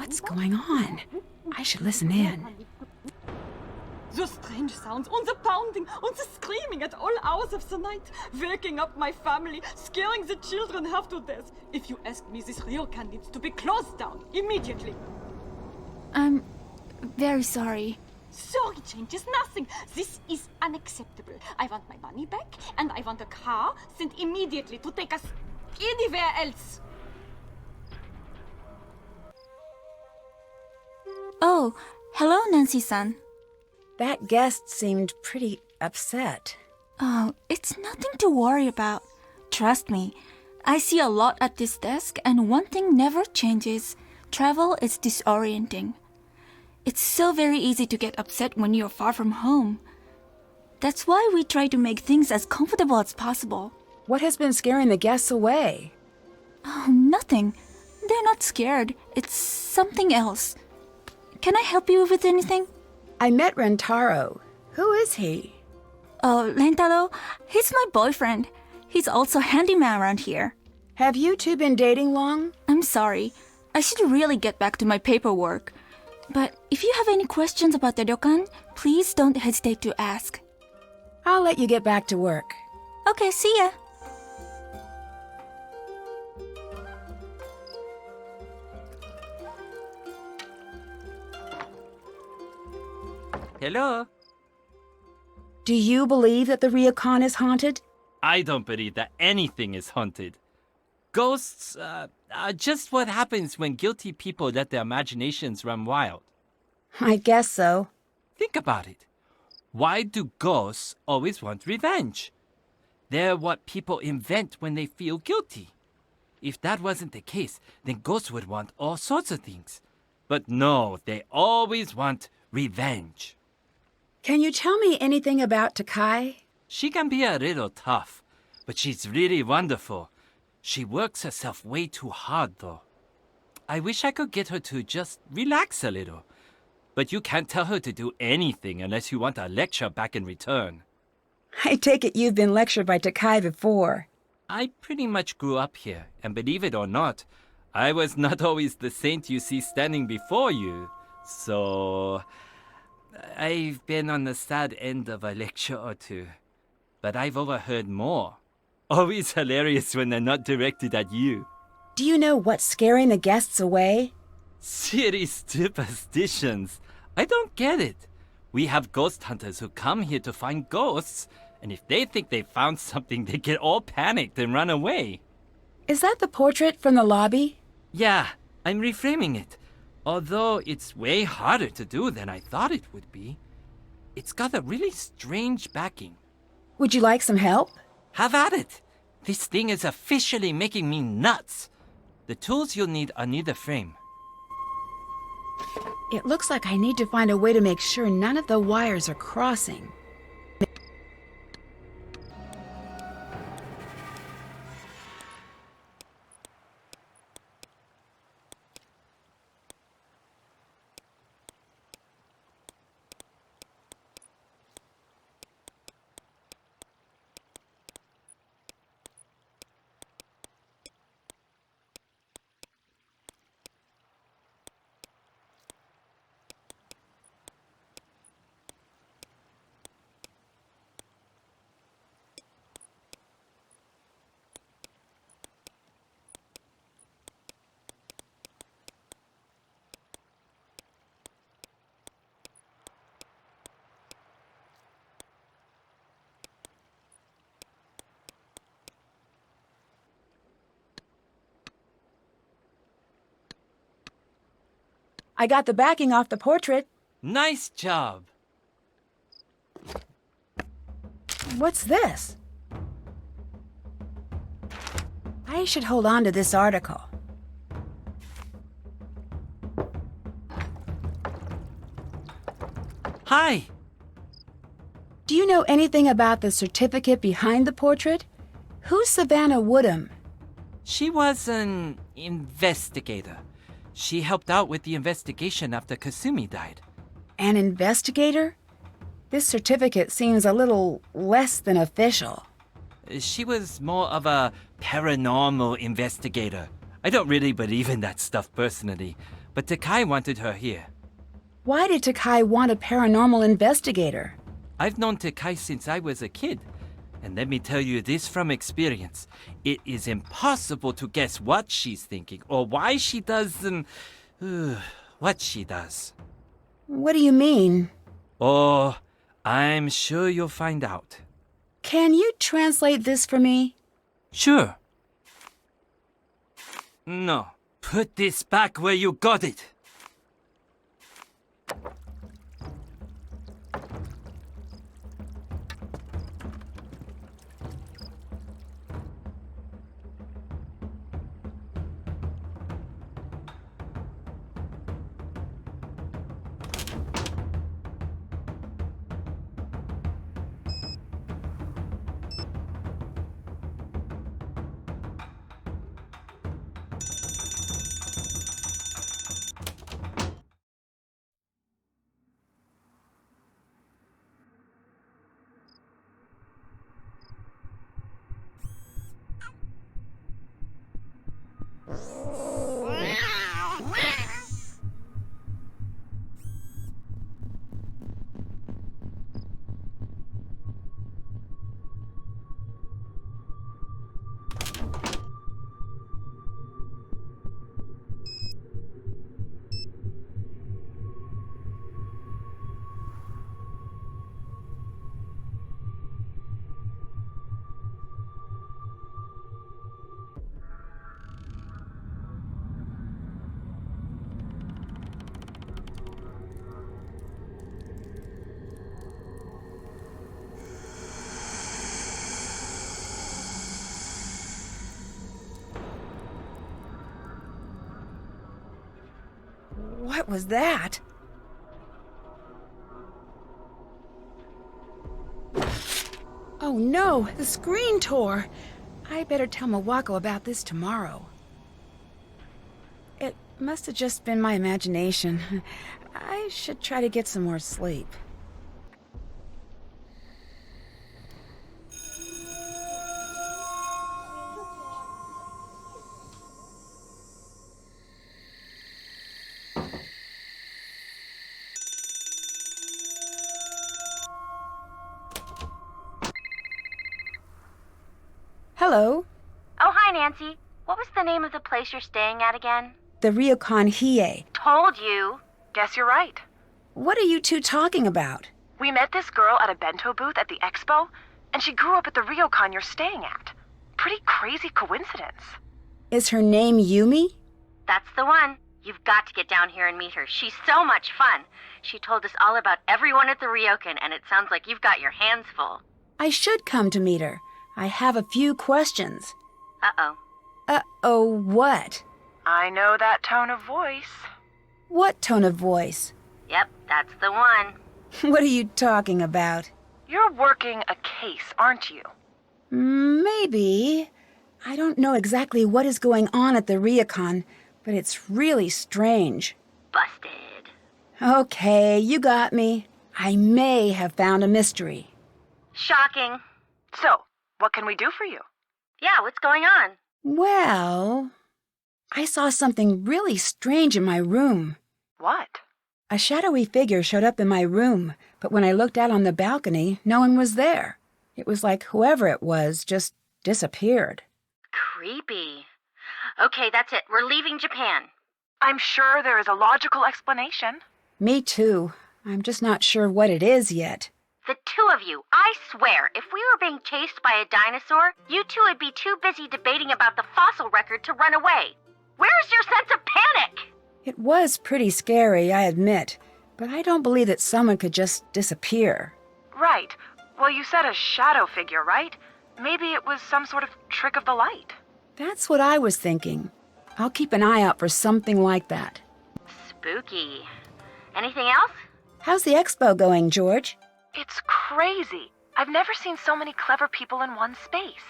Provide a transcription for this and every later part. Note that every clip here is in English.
What's going on? I should listen in. The strange sounds, and the pounding, and the screaming at all hours of the night, waking up my family, scaring the children half to death. If you ask me, this ryokan needs to be closed down immediately. I'm very sorry. Sorry changes nothing. This is unacceptable. I want my money back, and I want a car sent immediately to take us anywhere else. Oh, hello, Nancy-san. That guest seemed pretty upset. Oh, it's nothing to worry about. Trust me, I see a lot at this desk, and one thing never changes. Travel is disorienting. It's so very easy to get upset when you're far from home. That's why we try to make things as comfortable as possible. What has been scaring the guests away? Oh, nothing. They're not scared. It's something else. Can I help you with anything? I met Rentaro. Who is he? Oh, Rentaro, he's my boyfriend. He's also handyman around here. Have you two been dating long? I'm sorry. I should really get back to my paperwork. But if you have any questions about the ryokan, please don't hesitate to ask. I'll let you get back to work. Okay, see ya. Hello? Do you believe that the ryokan is haunted? I don't believe that anything is haunted. Ghosts are just what happens when guilty people let their imaginations run wild. I guess so. Think about it. Why do ghosts always want revenge? They're what people invent when they feel guilty. If that wasn't the case, then ghosts would want all sorts of things. But no, they always want revenge. Can you tell me anything about Takai? She can be a little tough, but she's really wonderful. She works herself way too hard, though. I wish I could get her to just relax a little. But you can't tell her to do anything unless you want a lecture back in return. I take it you've been lectured by Takai before. I pretty much grew up here, and believe it or not, I was not always the saint you see standing before you. So I've been on the sad end of a lecture or two. But I've overheard more. Always hilarious when they're not directed at you. Do you know what's scaring the guests away? Silly superstitions. I don't get it. We have ghost hunters who come here to find ghosts, and if they think they found something, they get all panicked and run away. Is that the portrait from the lobby? Yeah, I'm reframing it. Although it's way harder to do than I thought it would be. It's got a really strange backing. Would you like some help? Have at it. This thing is officially making me nuts. The tools you'll need are near the frame. It looks like I need to find a way to make sure none of the wires are crossing. I got the backing off the portrait. Nice job. What's this? I should hold on to this article. Hi. Do you know anything about the certificate behind the portrait? Who's Savannah Woodham? She was an investigator. She helped out with the investigation after Kasumi died. An investigator? This certificate seems a little less than official. She was more of a paranormal investigator. I don't really believe in that stuff personally, but Takai wanted her here. Why did Takai want a paranormal investigator? I've known Takai since I was a kid. And let me tell you this from experience. It is impossible to guess what she's thinking or why she does what she does. What do you mean? Oh, I'm sure you'll find out. Can you translate this for me? Sure. No, put this back where you got it. What was that? Oh no, the screen tore. I better tell Mawako about this tomorrow. It must have just been my imagination. I should try to get some more sleep. Hello, Oh, hi, Nancy. What was the name of the place you're staying at again? the Ryokan Hiei. Told you. Guess you're right. What are you two talking about? We met this girl at a bento booth at the expo, and she grew up at the ryokan you're staying at. Pretty crazy coincidence. Is her name Yumi? That's the one. You've got to get down here and meet her. She's so much fun. She told us all about everyone at the Ryokan, and it sounds like you've got your hands full. I should come to meet her. I have a few questions. Uh-oh. Uh-oh, what? I know that tone of voice. What tone of voice? Yep, that's the one. What are you talking about? You're working a case, aren't you? Maybe. I don't know exactly what is going on at the Ryokan, but it's really strange. Busted. Okay, you got me. I may have found a mystery. Shocking. So, what can we do for you? Yeah, what's going on? Well, I saw something really strange in my room. What? A shadowy figure showed up in my room, but when I looked out on the balcony, no one was there. It was like whoever it was just disappeared. Creepy. Okay, that's it. We're leaving Japan. I'm sure there is a logical explanation. Me too. I'm just not sure what it is yet. The two of you, I swear, if we were being chased by a dinosaur, you two would be too busy debating about the fossil record to run away. Where's your sense of panic? It was pretty scary, I admit, but I don't believe that someone could just disappear. Right. Well, you said a shadow figure, right? Maybe it was some sort of trick of the light. That's what I was thinking. I'll keep an eye out for something like that. Spooky. Anything else? How's the expo going, George? It's crazy. I've never seen so many clever people in one space.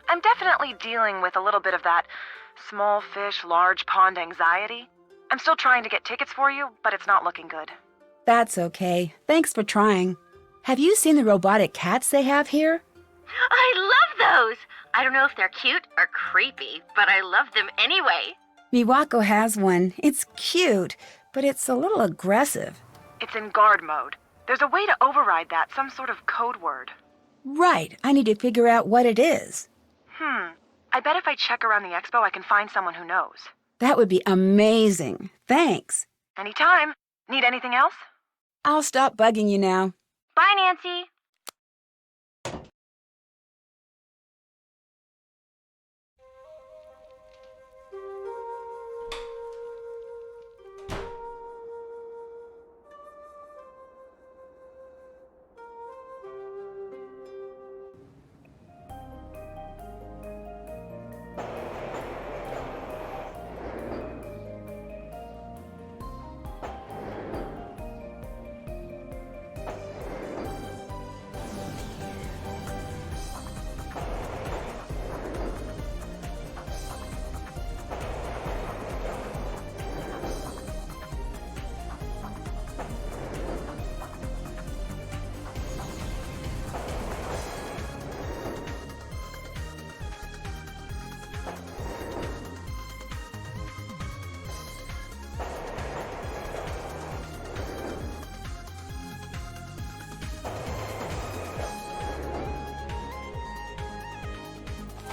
I'm definitely dealing with a little bit of that small fish, large pond anxiety. I'm still trying to get tickets for you, but it's not looking good. That's okay. Thanks for trying. Have you seen the robotic cats they have here? I love those! I don't know if they're cute or creepy, but I love them anyway. Miwako has one. It's cute, but it's a little aggressive. It's in guard mode. There's a way to override that, some sort of code word. Right. I need to figure out what it is. I bet if I check around the expo, I can find someone who knows. That would be amazing. Thanks. Anytime. Need anything else? I'll stop bugging you now. Bye, Nancy.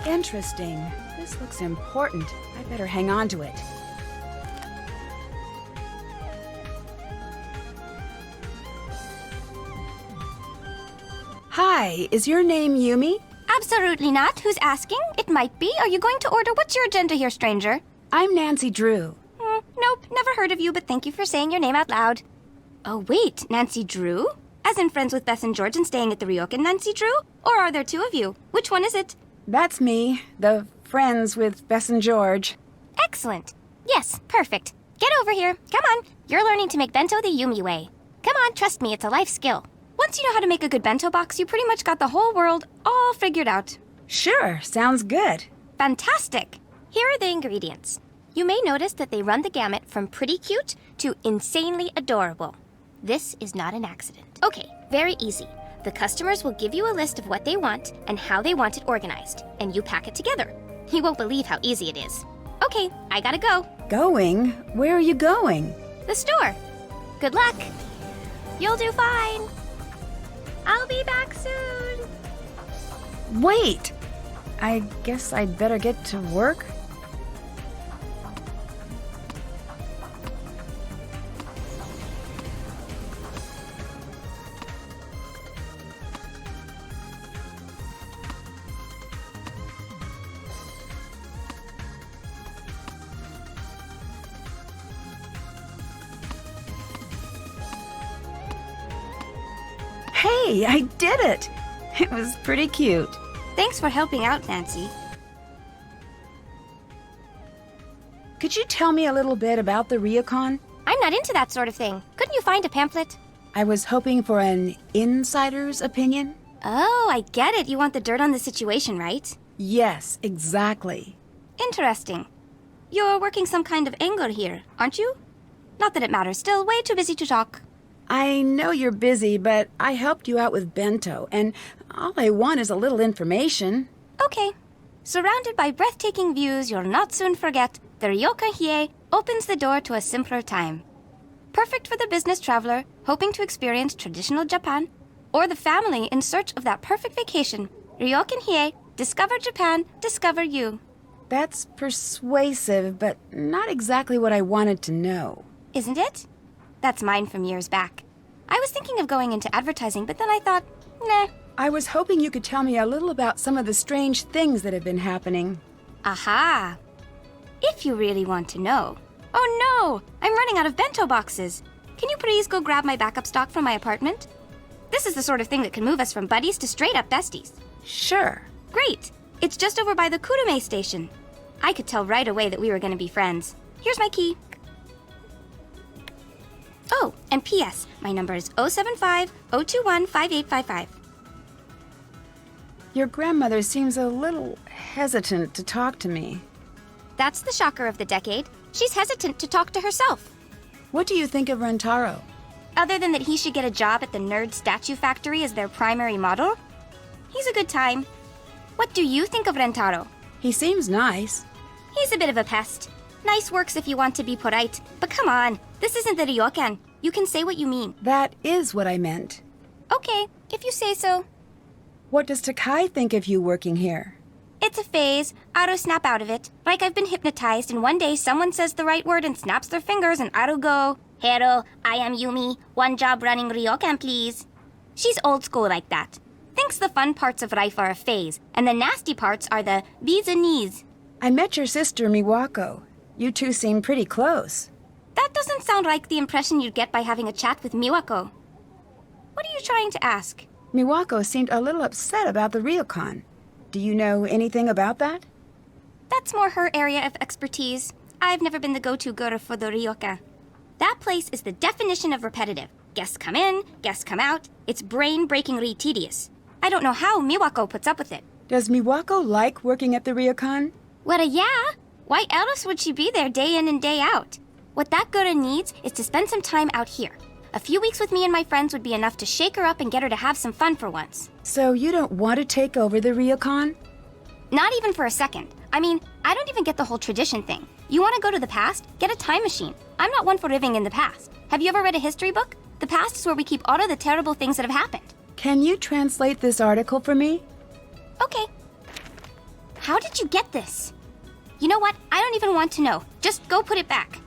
Interesting. This looks important. I better hang on to it. Hi, is your name Yumi? Absolutely not. Who's asking? It might be. Are you going to order? What's your agenda here, stranger? I'm Nancy Drew. Nope, never heard of you, but thank you for saying your name out loud. Oh, wait, Nancy Drew? As in friends with Bess and George and staying at the Ryokan Nancy Drew? Or are there two of you? Which one is it? That's me, the friends with Bess and George. Excellent. Yes, perfect. Get over here. Come on. You're learning to make bento the Yumi way. Come on, trust me, it's a life skill. Once you know how to make a good bento box, you pretty much got the whole world all figured out. Sure, sounds good. Fantastic. Here are the ingredients. You may notice that they run the gamut from pretty cute to insanely adorable. This is not an accident. Okay, very easy. The customers will give you a list of what they want and how they want it organized, and you pack it together. You won't believe how easy it is. Okay, I gotta go. Going? Where are you going? The store. Good luck. You'll do fine. I'll be back soon. Wait! I guess I'd better get to work. Hey, I did it! It was pretty cute. Thanks for helping out, Nancy. Could you tell me a little bit about the Ryokan? I'm not into that sort of thing. Couldn't you find a pamphlet? I was hoping for an insider's opinion. Oh, I get it. You want the dirt on the situation, right? Yes, exactly. Interesting. You're working some kind of angle here, aren't you? Not that it matters. Still, way too busy to talk. I know you're busy, but I helped you out with bento, and all I want is a little information. Okay. Surrounded by breathtaking views you'll not soon forget, the Ryokan Hiei opens the door to a simpler time. Perfect for the business traveler hoping to experience traditional Japan, or the family in search of that perfect vacation. Ryokan Hiei, discover Japan, discover you. That's persuasive, but not exactly what I wanted to know. Isn't it? That's mine from years back. I was thinking of going into advertising, but then I thought, nah. I was hoping you could tell me a little about some of the strange things that have been happening. Aha! If you really want to know. Oh no! I'm running out of bento boxes. Can you please go grab my backup stock from my apartment? This is the sort of thing that can move us from buddies to straight-up besties. Sure. Great! It's just over by the Kurume station. I could tell right away that we were going to be friends. Here's my key. Oh, and P.S. My number is 075-021-5855. Your grandmother seems a little hesitant to talk to me. That's the shocker of the decade. She's hesitant to talk to herself. What do you think of Rentaro? Other than that he should get a job at the Nerd Statue Factory as their primary model, he's a good time. What do you think of Rentaro? He seems nice. He's a bit of a pest. Nice works if you want to be polite, but come on, this isn't the ryokan. You can say what you mean. That is what I meant. Okay, if you say so. What does Takai think of you working here? It's a phase. I'll snap out of it. Like I've been hypnotized, and one day someone says the right word and snaps their fingers, and I'll go, "Hello, I am Yumi. One job running ryokan, please." She's old school like that. Thinks the fun parts of life are a phase, and the nasty parts are the bees and knees. I met your sister, Miwako. You two seem pretty close. That doesn't sound like the impression you'd get by having a chat with Miwako. What are you trying to ask? Miwako seemed a little upset about the ryokan. Do you know anything about that? That's more her area of expertise. I've never been the go-to girl for the ryokan. That place is the definition of repetitive. Guests come in, guests come out. It's brain-breakingly tedious. I don't know how Miwako puts up with it. Does Miwako like working at the ryokan? Well, yeah. Why else would she be there day in and day out? What that girl needs is to spend some time out here. A few weeks with me and my friends would be enough to shake her up and get her to have some fun for once. So you don't want to take over the ryokan? Not even for a second. I mean, I don't even get the whole tradition thing. You want to go to the past? Get a time machine. I'm not one for living in the past. Have you ever read a history book? The past is where we keep all of the terrible things that have happened. Can you translate this article for me? Okay. How did you get this? You know what? I don't even want to know. Just go put it back.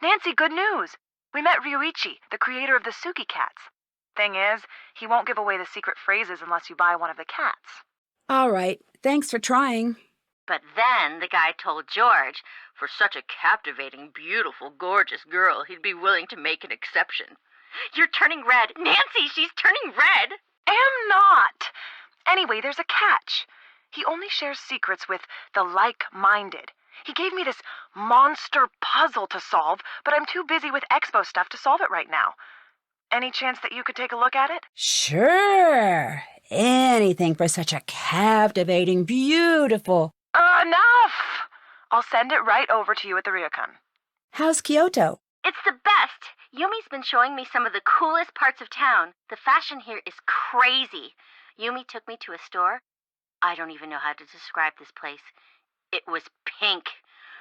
Nancy, good news! We met Ryuichi, the creator of the Suki cats. Thing is, he won't give away the secret phrases unless you buy one of the cats. All right. Thanks for trying. But then the guy told George, for such a captivating, beautiful, gorgeous girl, he'd be willing to make an exception. You're turning red. Nancy, she's turning red! Am not! Anyway, there's a catch. He only shares secrets with the like-minded. He gave me this monster puzzle to solve, but I'm too busy with Expo stuff to solve it right now. Any chance that you could take a look at it? Sure. Anything for such a captivating, beautiful... Enough! I'll send it right over to you at the ryokan. How's Kyoto? It's the best! Yumi's been showing me some of the coolest parts of town. The fashion here is crazy. Yumi took me to a store. I don't even know how to describe this place. It was pink.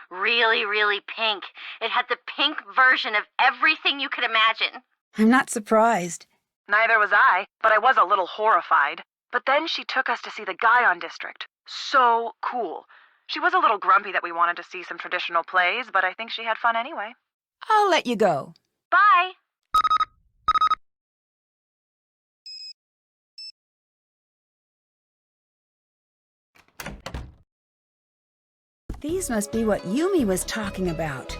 Really, really pink. It had the pink version of everything you could imagine. I'm not surprised. Neither was I, but I was a little horrified. But then she took us to see the Gaion district. So cool. She was a little grumpy that we wanted to see some traditional plays, but I think she had fun anyway. I'll let you go. Bye! These must be what Yumi was talking about.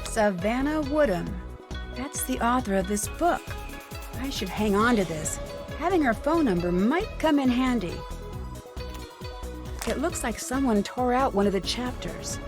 Savannah Woodham. That's the author of this book. I should hang on to this. Having her phone number might come in handy. It looks like someone tore out one of the chapters.